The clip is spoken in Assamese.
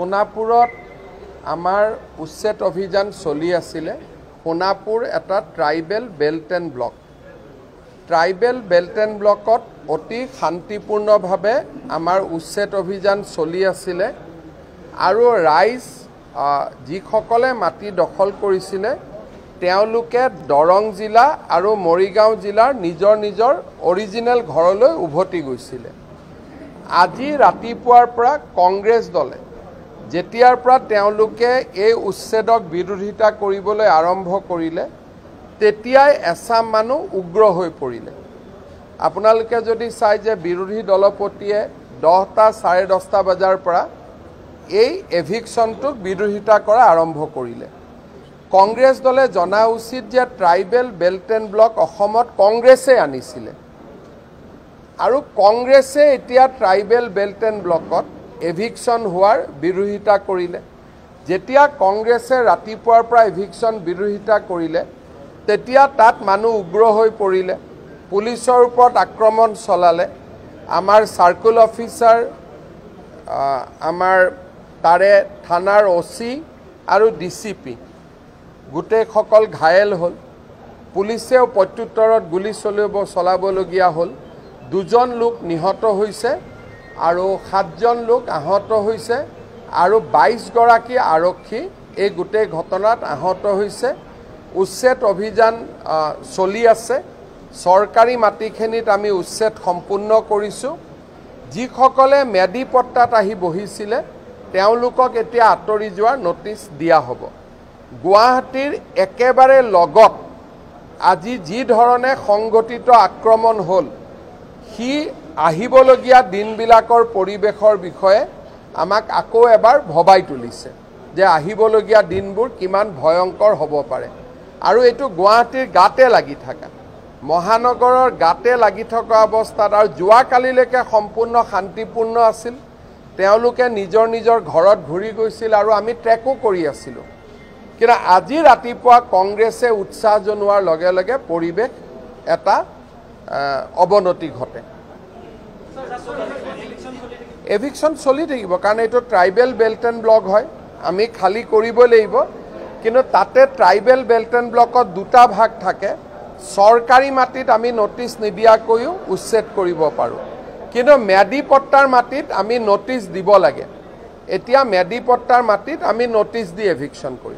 সোনাপুৰত আমাৰ উচ্ছেদ অভিযান চলি আছিলে। সোনাপুৰ এটা tribal belt and block. Tribal belt and ব্লকত অতি শান্তিপূৰ্ণভাৱে আমাৰ উচ্ছেদ অভিযান চলি আছিলে আৰু ৰাইজ যিসকলে মাটি দখল কৰিছিলে তেওঁলোকে দৰং জিলা আৰু মৰিগাঁও জিলাৰ নিজৰ নিজৰ অৰিজিনেল ঘৰলৈ উভতি গৈছিলে। আজি ৰাতিপুৱাৰ পৰা কংগ্ৰেছ দলে যেতিয়াৰ পৰা তেওঁলোকে এই উচ্ছেদক বিৰোধিতা কৰিবলৈ আৰম্ভ কৰিলে তেতিয়াই এছাম মানুহ উগ্ৰ হৈ পৰিলে। আপোনালোকে যদি চাই যে বিৰোধী দলপতিয়ে 10টা 10:30 বজাৰ পৰা এই এভিকশ্যনটোক বিৰোধিতা কৰা আৰম্ভ কৰিলে। কংগ্ৰেছ দলে জনা উচিত যে ট্ৰাইবেল বেল্ট এণ্ড ব্লক অসমত কংগ্ৰেছে আনিছিলে আৰু কংগ্ৰেছে এতিয়া ট্ৰাইবেল বেল্ট এণ্ড ব্লকত এভিকশ্যন হোৱাৰ বিৰোধিতা কৰিলে। যেতিয়া কংগ্ৰেছে ৰাতিপুৱাৰ পৰা এভিকশ্যন বিৰোধিতা কৰিলে তেতিয়া তাত মানুহ উগ্ৰ হৈ পৰিলে, পুলিচৰ ওপৰত আক্ৰমণ চলালে। আমাৰ চাৰ্কুল অফিচাৰ, আমাৰ তাৰে থানাৰ OC আৰু DCP গোটেইসকল ঘায়েল হ'ল। পুলিচেও প্ৰত্যুত্তৰত গুলী চলাবলগীয়া হ'ল। 2জন লোক নিহত হৈছে আৰু 7জন লোক আহত হৈছে আৰু 22গৰাকী আৰক্ষী এই গোটেই ঘটনাত আহত হৈছে। উচ্ছেদ অভিযান চলি আছে। চৰকাৰী মাটিখিনিত আমি উচ্ছেদ সম্পূৰ্ণ কৰিছোঁ। যিসকলে মেডি পট্টাত আহি বহিছিলে তেওঁলোকক এতিয়া আঁতৰি যোৱাৰ নটিচ দিয়া হ'ব। গুৱাহাটীৰ একেবাৰে লগত আজি যি ধৰণে সংগঠিত আক্ৰমণ হ'ল সি আহিবলগীয়া দিনবিলাকৰ পৰিৱেশৰ বিষয়ে আমাক আকৌ এবাৰ ভবাই তুলিছে যে আহিবলগীয়া দিনবোৰ কিমান ভয়ংকৰ হ'ব পাৰে। আৰু এইটো গুৱাহাটীৰ গাতে লাগি থকা, মহানগৰৰ গাতে লাগি থকা অৱস্থাত আৰু যোৱাকালিলৈকে সম্পূৰ্ণ শান্তিপূৰ্ণ আছিল। তেওঁলোকে নিজৰ নিজৰ ঘৰত ঘূৰি গৈছিল আৰু আমি ট্ৰেকো কৰি আছিলোঁ। কিন্তু আজি ৰাতিপুৱা কংগ্ৰেছে উৎসাহ জনোৱাৰ লগে লগে পৰিৱেশ এটা অৱনতি ঘটে। এভিকশ্যন চলি থাকিব কাৰণ এইটো ট্ৰাইবেল বেল্ট এণ্ড ব্লক হয়, আমি খালী কৰিবই লাগিব। কিন্তু তাতে ট্ৰাইবেল বেল্ট এণ্ড ব্লকত 2টা ভাগ থাকে। চৰকাৰী মাটিত আমি নটিচ নিদিয়াকৈও উচ্ছেদ কৰিব পাৰোঁ, কিন্তু মেডি পট্টাৰ মাটিত আমি নটিচ দিব লাগে। এতিয়া মেডি পট্টাৰ মাটিত আমি নটিচ দি এভিকশ্যন কৰিম।